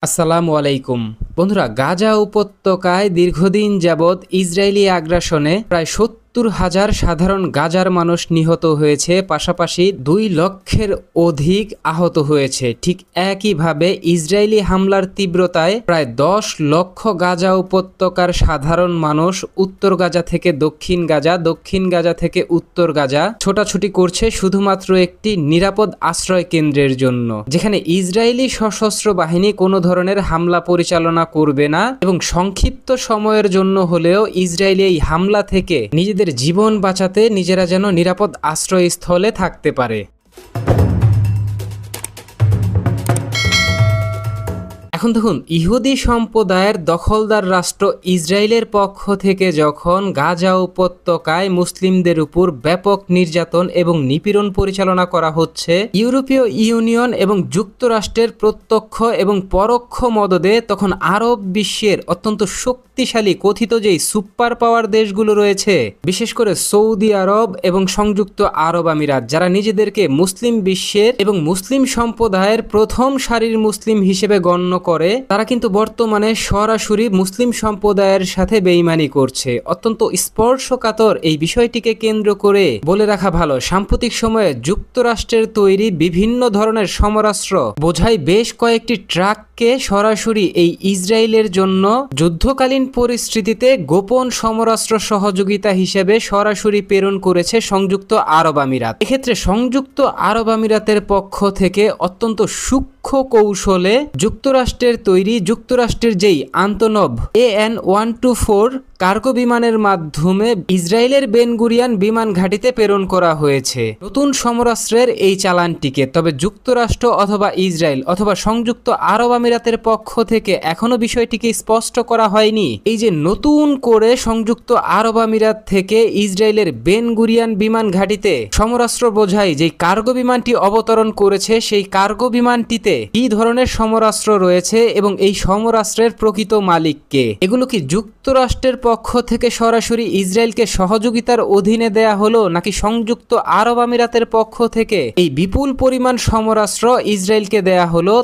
আসসালামু আলাইকুম বন্ধুরা, গাজা উপত্যকায় দীর্ঘদিন যাবৎ ইসরায়েলি আগ্রাসনে প্রায় ৭০,০০০ সাধারণ গাজার মানুষ নিহত হয়েছে, পাশাপাশি ২ লক্ষের অধিক আহত হয়েছে। ঠিক একইভাবে ইসরায়েলি হামলার তীব্রতায় প্রায় ১০ লক্ষ গাজা উপত্যকার সাধারণ মানুষ উত্তর গাজা থেকে দক্ষিণ গাজা, দক্ষিণ গাজা থেকে উত্তর গাজা ছোটাছুটি করছে শুধুমাত্র একটি নিরাপদ আশ্রয় কেন্দ্রের জন্য, যেখানে ইসরায়েলি সশস্ত্র বাহিনী কোনো ধরনের হামলা পরিচালনা করবে না এবং সংক্ষিপ্ত সময়ের জন্য হলেও ইসরায়েলি এই হামলা থেকে নিজেদের জীবন বাঁচাতে নিজেরা যেন নিরাপদ আশ্রয়স্থলে থাকতে পারে। এখন দেখুন, ইহুদি সম্প্রদায়ের দখলদার রাষ্ট্র ইসরায়েলের পক্ষ থেকে যখন গাজা উপত্যকায় মুসলিমদের উপর ব্যাপক নির্যাতন এবং নিপীড়ন পরিচালনা করা হচ্ছে ইউরোপীয় ইউনিয়ন এবং যুক্তরাষ্ট্রের প্রত্যক্ষ এবং পরোক্ষ মদদে, তখন আরব বিশ্বের অত্যন্ত শক্তিশালী কথিত যেই সুপার পাওয়ার দেশগুলো রয়েছে, বিশেষ করে সৌদি আরব এবং সংযুক্ত আরব আমিরাত, যারা নিজেদেরকে মুসলিম বিশ্বের এবং মুসলিম সম্প্রদায়ের প্রথম সারির মুসলিম হিসেবে গণ্য করে, তারা কিন্তু বর্তমানে সরাসরি মুসলিম সম্প্রদায়ের সাথে বেইমানি করছে। অত্যন্ত স্পর্শকাতর এই বিষয়টিকে কেন্দ্র করে বলে রাখা ভালো, সাম্প্রতিক সময়ে যুক্তরাষ্ট্রের তৈরি বিভিন্ন ধরনের সমরাস্ত্র বোঝাই বেশ কয়েকটি ট্রাককে সরাসরি এই ইসরায়েলের জন্য যুদ্ধকালীন পরিস্থিতিতে গোপন সমরাস্ত্র সহযোগিতা হিসেবে সরাসরি প্রেরণ করেছে সংযুক্ত আরব আমিরাত। এক্ষেত্রে সংযুক্ত আরব আমিরাতের পক্ষ থেকে অত্যন্ত সূক্ষ্ম কৌশলে যুক্তরাষ্ট্রের তৈরি যুক্তরাষ্ট্রের যেই আন্তনভ AN-124 কার্গো বিমানের মাধ্যমে ইসরায়েলের বেন গুরিয়ান বিমান ঘাঁটিতে প্রেরণ করা হয়েছে নতুন সমরাস্ত্রের এই চালানটিকে। তবে যুক্তরাষ্ট্র অথবা ইসরায়েল অথবা সংযুক্ত আরব আমিরাতের পক্ষ থেকে এখনো বিষয়টিকে স্পষ্ট করা হয়নি এই যে নতুন করে সংযুক্ত আরব আমিরাত থেকে ইসরায়েলের বেন গুরিয়ান বিমান ঘাঁটিতে সমরাস্ত্র বোঝাই যে কার্গো বিমানটি অবতরণ করেছে, সেই কার্গো বিমানটিতে কি ধরনের সমরাস্ত্র রয়েছে এবং এই সমরাস্ত্রের প্রকৃত মালিককে, এগুলো কি যুক্তরাষ্ট্রের পক্ষ থেকে সরাসরি ইসরায়েলকে সহযোগিতার অধীনে দেয়া হলো, নাকি সংযুক্ত আরব আমিরাতের পক্ষ থেকে এই বিপুল পরিমাণ সমরাস্ত্র ইসরায়েলকে দেয়া হলো?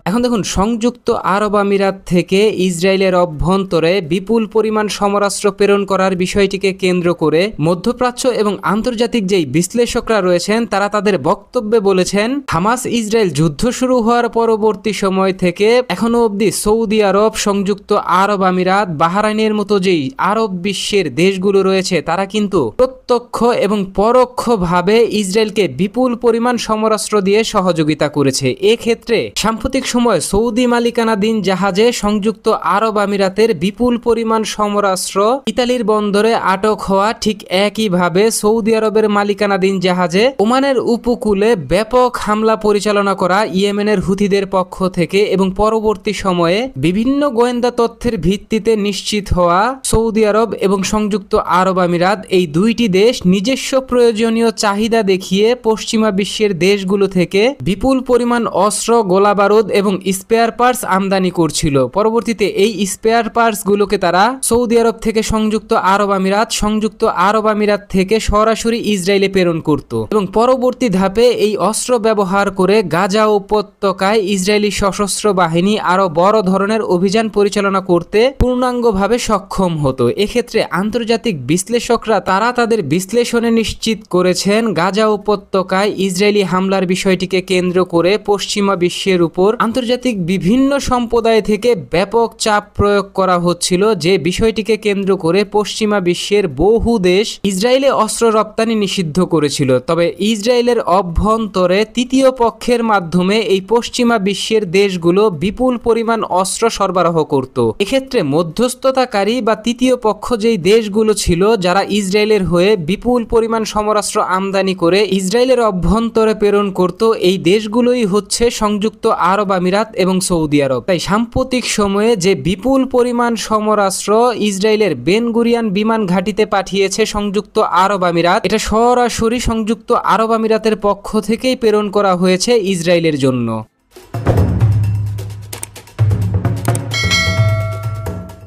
এখন দেখুন, সংযুক্ত আরব আমিরাত থেকে ইসরায়েলের অভ্যন্তরে বিপুল পরিমাণ সমরাস্ত্র প্রেরণ করার বিষয়টিকে কেন্দ্র করে মধ্যপ্রাচ্য এবং আন্তর্জাতিক যেই বিশ্লেষকরা রয়েছেন তারা তাদের বক্তব্যে বলেছেন, হামাস ইসরায়েল যুদ্ধ শুরু হওয়ার পরবর্তী সময় থেকে এখনো অবধি সৌদি আরব, সংযুক্ত আরব আমিরাত, বাহরাইনের মতো যেই আরব বিশ্বের দেশগুলো রয়েছে তারা কিন্তু প্রত্যক্ষ এবং পরোক্ষভাবে ইসরায়েলকে বিপুল পরিমাণ সমরাস্ত্র দিয়ে সহযোগিতা করেছে। এক্ষেত্রে সাম্প্রতিক সময় সৌদি মালিকানাধীন জাহাজে সংযুক্ত আরব আমিরাতের বিপুল পরিমাণ সমরাস্ত্র ইতালির বন্দরে আটক হওয়া, ঠিক একইভাবে সৌদি আরবের মালিকানাধীন জাহাজে ওমানের উপকূলে ব্যাপক হামলা পরিচালনা করা ইয়েমেনের হুথিদের পক্ষ থেকে এবং পরবর্তী সময়ে বিভিন্ন গোয়েন্দা তথ্যের ভিত্তিতে নিশ্চিত হওয়া সৌদি আরব এবং সংযুক্ত আরব আমিরাত, এই দুইটি দেশ নিজস্ব প্রয়োজনীয় চাহিদা দেখিয়ে পশ্চিমা বিশ্বের দেশগুলো থেকে বিপুল পরিমাণ অস্ত্র, গোলাবারুদ এবং স্পেয়ার পার্টস আমদানি করছিল। পরবর্তীতে এই স্পেয়ার পার্টস গুলোকে তারা সৌদি আরব থেকে সংযুক্ত আরব আমিরাত, সংযুক্ত আরব আমিরাত থেকে সরাসরি ইসরায়েলে প্রেরণ করত এবং পরবর্তী ধাপে এই অস্ত্র ব্যবহার করে গাজা উপত্যকায় ইসরায়েলি সশস্ত্র বাহিনী আরো বড় ধরনের অভিযান পরিচালনা করতে পূর্ণাঙ্গভাবে সক্ষম হতো। এক্ষেত্রে আন্তর্জাতিক বিশ্লেষকরা তারা তাদের বিশ্লেষণে নিশ্চিত করেছেন গাজা উপত্যকায় ইসরায়েলি হামলার বিষয়টিকে কেন্দ্র করে পশ্চিমা বিশ্বের উপর আন্তর্জাতিক বিভিন্ন সম্প্রদায় থেকে ব্যাপক চাপ প্রয়োগ করা হচ্ছিল, যে বিষয়টিকে কেন্দ্র করে পশ্চিমা বিশ্বের বহু দেশ ইসরায়েলে অস্ত্র রপ্তানি নিষিদ্ধ করেছিল। তবে ইসরায়েলের অভ্যন্তরে তৃতীয় পক্ষের মাধ্যমে এই পশ্চিমা বিশ্বের দেশগুলো বিপুল পরিমাণ অস্ত্র সরবরাহ করত। এক্ষেত্রে মধ্যস্থতাকারী বা তৃতীয় পক্ষ যেই দেশগুলো ছিল যারা ইসরায়েলের হয়ে বিপুল পরিমাণ সমরাস্ত্র আমদানি করে ইসরায়েলের অভ্যন্তরে প্রেরণ করত, এই দেশগুলোই হচ্ছে সংযুক্ত আরব আমিরাত এবং সৌদি আরব। তাই সাম্প্রতিক সময়ে যে বিপুল পরিমাণ সমরাস্ত্র ইসরায়েলের বেন গুরিয়ান বিমান ঘাঁটিতে পাঠিয়েছে সংযুক্ত আরব আমিরাত, এটা সরাসরি সংযুক্ত আরব আমিরাতের পক্ষ থেকেই প্রেরণ করা হয়েছে ইসরায়েলের জন্য।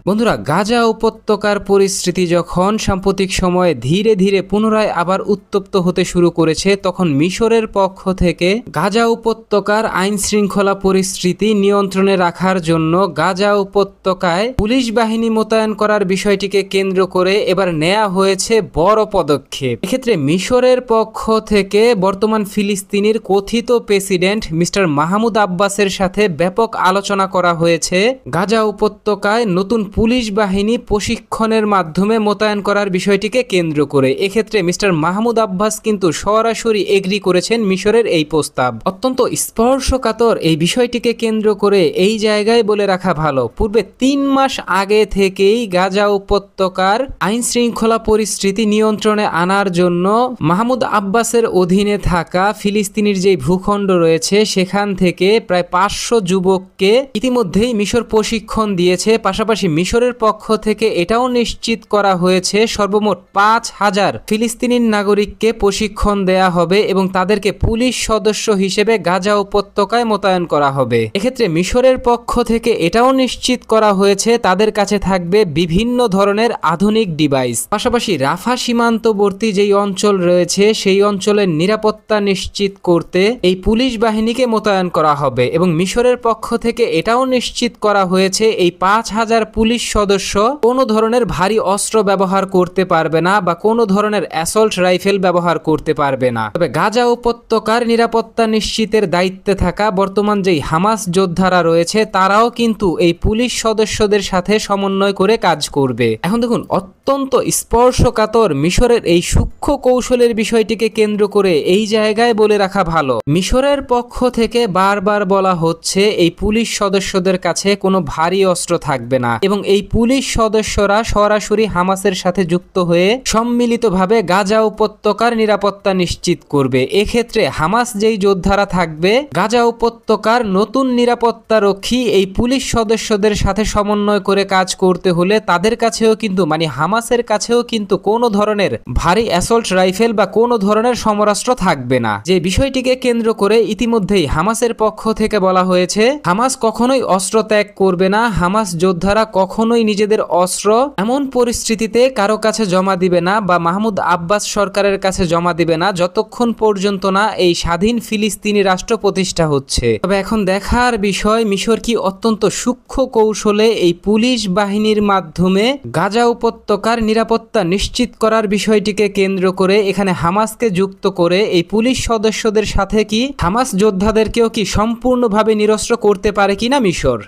বন্ধুরা, গাজা উপত্যকার পরিস্থিতি যখন সাম্প্রতিক সময়ে ধীরে ধীরে পুনরায় আবার উত্তপ্ত হতে শুরু করেছে, তখন মিশরের পক্ষ থেকে গাজা উপত্যকার আইন শৃঙ্খলা পরিস্থিতি নিয়ন্ত্রণে রাখার জন্য গাজা উপত্যকায় পুলিশ বাহিনী মোতায়েন করার বিষয়টিকে কেন্দ্র করে এবার নেওয়া হয়েছে বড় পদক্ষেপ। এক্ষেত্রে মিশরের পক্ষ থেকে বর্তমান ফিলিস্তিনের কথিত প্রেসিডেন্ট মিস্টার মাহমুদ আব্বাসের সাথে ব্যাপক আলোচনা করা হয়েছে গাজা উপত্যকায় নতুন পুলিশ বাহিনী প্রশিক্ষণের মাধ্যমে মোতায়েন করার বিষয়টিকে কেন্দ্র করে। এক্ষেত্রে মিস্টার মাহমুদ আব্বাস কিন্তু সরাসরি এগ্রি করেছেন মিশরের এই প্রস্তাব। অত্যন্ত স্পর্শকাতর এই বিষয়টিকে কেন্দ্র করে এই জায়গায় বলে রাখা ভালো, পূর্বে 3 মাস আগে থেকেই গাজা উপত্যকার আইন শৃঙ্খলা পরিস্থিতি নিয়ন্ত্রণে আনার জন্য মাহমুদ আব্বাসের অধীনে থাকা ফিলিস্তিনের যে ভূখণ্ড রয়েছে সেখান থেকে প্রায় 500 যুবককে ইতিমধ্যেই মিশর প্রশিক্ষণ দিয়েছে। পাশাপাশি মিশরের পক্ষ থেকে এটাও নিশ্চিত করা হয়েছে সর্বমোট 5000 ফিলিস্তিনি নাগরিককে প্রশিক্ষণ দেয়া হবে এবং তাদেরকে পুলিশ সদস্য হিসেবে গাজা উপত্যকায় মোতায়েন করা হবে। এক্ষেত্রে মিশরের পক্ষ থেকে এটাও নিশ্চিত করা হয়েছে তাদের কাছে থাকবে বিভিন্ন ধরনের আধুনিক ডিভাইস। পাশাপাশি রাফা সীমান্তবর্তী যেই অঞ্চল রয়েছে সেই অঞ্চলের নিরাপত্তা নিশ্চিত করতে এই পুলিশ বাহিনীকে মোতায়েন করা হবে এবং মিশরের পক্ষ থেকে এটাও নিশ্চিত করা হয়েছে এই 5000 পুলিশ সদস্য কোনো ধরনের ভারী অস্ত্র ব্যবহার করতে পারবে না বা কোনো ধরনের অ্যাসল্ট রাইফেল ব্যবহার করতে পারবে না। তবে গাজা উপত্যকার নিরাপত্তা নিশ্চিতের দায়িত্বে থাকা বর্তমান যেই হামাস যোদ্ধারা রয়েছে তারাও কিন্তু এই পুলিশ সদস্যদের সাথে সমন্বয় করে কাজ করবে। এখন দেখুন, অত্যন্ত স্পর্শকাতর মিশরের এই সূক্ষ্ম কৌশলের বিষয়টিকে কেন্দ্র করে এই জায়গায় বলে রাখা ভালো, মিশরের পক্ষ থেকে বারবার বলা হচ্ছে এই পুলিশ সদস্যদের কাছে কোনো ভারী অস্ত্র থাকবে না এবং এই পুলিশ সদস্যরা সরাসরি হামাসের সাথে যুক্ত হয়ে সম্মিলিতভাবে গাজা উপত্যকার নিরাপত্তা নিশ্চিত করবে। এক্ষেত্রে হামাস যেই যোদ্ধারা থাকবে, গাজা উপত্যকার নতুন নিরাপত্তা রক্ষী এই পুলিশ সদস্যদের সাথে সমন্বয় করে কাজ করতে হলে তাদের কাছেও কিন্তু হামাসের কাছেও কিন্তু কোনো ধরনের ভারী অ্যাসল্ট রাইফেল বা কোনো ধরনের সমরাস্ত্র থাকবে না। যে বিষয়টিকে কেন্দ্র করে ইতিমধ্যেই হামাসের পক্ষ থেকে বলা হয়েছে হামাস কখনোই অস্ত্র ত্যাগ করবে না, হামাস যোদ্ধারা কখনোই নিজেদের অস্ত্র এমন পরিস্থিতিতে কারো কাছে জমা দিবে না বা মাহমুদ আব্বাস সরকারের কাছে জমা দিবে না যতক্ষণ পর্যন্ত না এই স্বাধীন ফিলিস্তিনি রাষ্ট্র প্রতিষ্ঠা হচ্ছে। তবে এখন দেখার বিষয় মিশর কি অত্যন্ত সূক্ষ্ম কৌশলে এই পুলিশ বাহিনীর মাধ্যমে গাজা উপত্যকার নিরাপত্তা নিশ্চিত করার বিষয়টিকে কেন্দ্র করে এখানে হামাসকে যুক্ত করে এই পুলিশ সদস্যদের সাথে কি হামাস যোদ্ধাদেরকেও কি সম্পূর্ণভাবে নিরস্ত্র করতে পারে কিনা মিশর।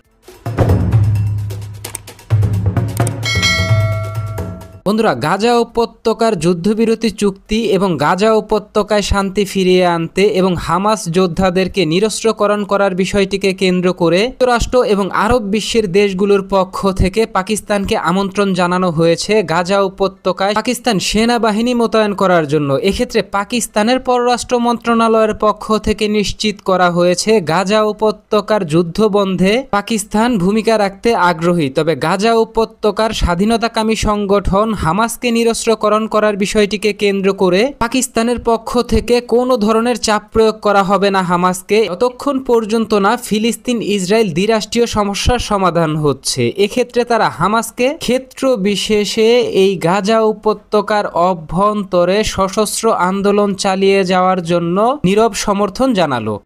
বন্ধুরা, গাজা উপত্যকার যুদ্ধবিরতি চুক্তি এবং গাজা উপত্যকায় শান্তি ফিরিয়ে আনতে এবং হামাস যোদ্ধাদেরকে নিরস্ত্রকরণ করার বিষয়টিকে কেন্দ্র করে যুক্তরাষ্ট্র এবং আরব বিশ্বের দেশগুলোর পক্ষ থেকে পাকিস্তানকে আমন্ত্রণ জানানো হয়েছে গাজা উপত্যকায় পাকিস্তান সেনাবাহিনী মোতায়েন করার জন্য। এক্ষেত্রে পাকিস্তানের পররাষ্ট্র মন্ত্রণালয়ের পক্ষ থেকে নিশ্চিত করা হয়েছে গাজা উপত্যকার যুদ্ধ বন্ধে পাকিস্তান ভূমিকা রাখতে আগ্রহী। তবে গাজা উপত্যকার স্বাধীনতাকামী সংগঠন হামাসকে নিরস্ত্রকরণ করার বিষয়টিকে কেন্দ্র করে পাকিস্তানের পক্ষ থেকে কোনো ধরনের চাপ প্রয়োগ করা হবে না হামাসকে যতক্ষণ পর্যন্ত না ফিলিস্তিন ইসরায়েল দ্বিরাষ্ট্রীয় সমস্যার সমাধান হচ্ছে। এক্ষেত্রে তারা হামাসকে ক্ষেত্র বিশেষে এই গাজা উপত্যকার অভ্যন্তরে সশস্ত্র আন্দোলন চালিয়ে যাওয়ার জন্য নীরব সমর্থন জানালো।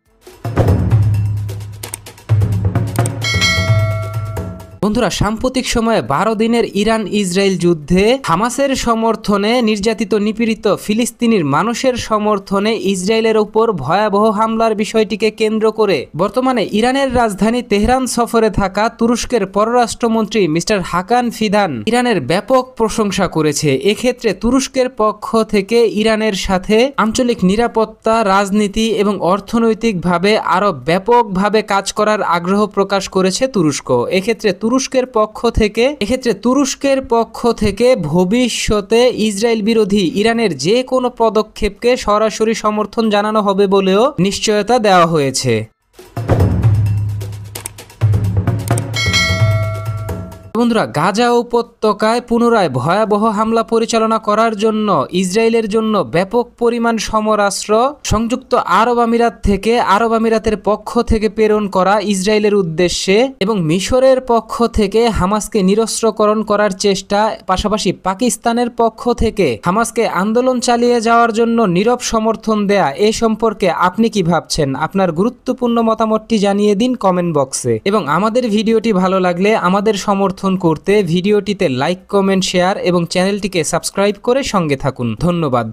বন্ধুরা, সাম্প্রতিক সময়ে 12 দিনের ইরান ইসরায়েল যুদ্ধে হামাসের সমর্থনে নির্যাতিত নিপীড়িত ফিলিস্তিনির মানুষের সমর্থনে ইসরায়েলের উপর ভয়াবহ হামলার বিষয়টিকে কেন্দ্র করে বর্তমানে ইরানের রাজধানী তেহরান সফরে থাকা তুরস্কের পররাষ্ট্রমন্ত্রী মিস্টার হাকান ফিদান ইরানের ব্যাপক প্রশংসা করেছে। এক্ষেত্রে তুরস্কের পক্ষ থেকে ইরানের সাথে আঞ্চলিক নিরাপত্তা, রাজনীতি এবং অর্থনৈতিকভাবে আরো ব্যাপকভাবে কাজ করার আগ্রহ প্রকাশ করেছে তুরস্ক। এক্ষেত্রে তুরস্কের পক্ষ থেকে ভবিষ্যতে ইসরায়েল বিরোধী ইরানের যে কোনো পদক্ষেপকে সরাসরি সমর্থন জানানো হবে বলেও নিশ্চয়তা দেওয়া হয়েছে। বন্ধুরা, গাজা উপত্যকায় পুনরায় ভয়াবহ হামলা পরিচালনা করার জন্য ইসরায়েলের জন্য ব্যাপক পরিমাণ সমরাস্ত্র সংযুক্ত আরব আমিরাত থেকে আরব আমিরাতের পক্ষ থেকে প্রেরণ করা ইসরায়েলের উদ্দেশ্যে এবং মিশরের পক্ষ থেকে হামাসকে নিরস্ত্রকরণ করার চেষ্টা, পাশাপাশি পাকিস্তানের পক্ষ থেকে হামাসকে আন্দোলন চালিয়ে যাওয়ার জন্য নীরব সমর্থন দেয়া, এ সম্পর্কে আপনি কি ভাবছেন? আপনার গুরুত্বপূর্ণ মতামতটি জানিয়ে দিন কমেন্ট বক্সে। এবং আমাদের ভিডিওটি ভালো লাগলে আমাদের সমর্থন করতে ভিডিওটিতে লাইক, কমেন্ট, শেয়ার এবং চ্যানেলটিকে সাবস্ক্রাইব করে সঙ্গে থাকুন। ধন্যবাদ।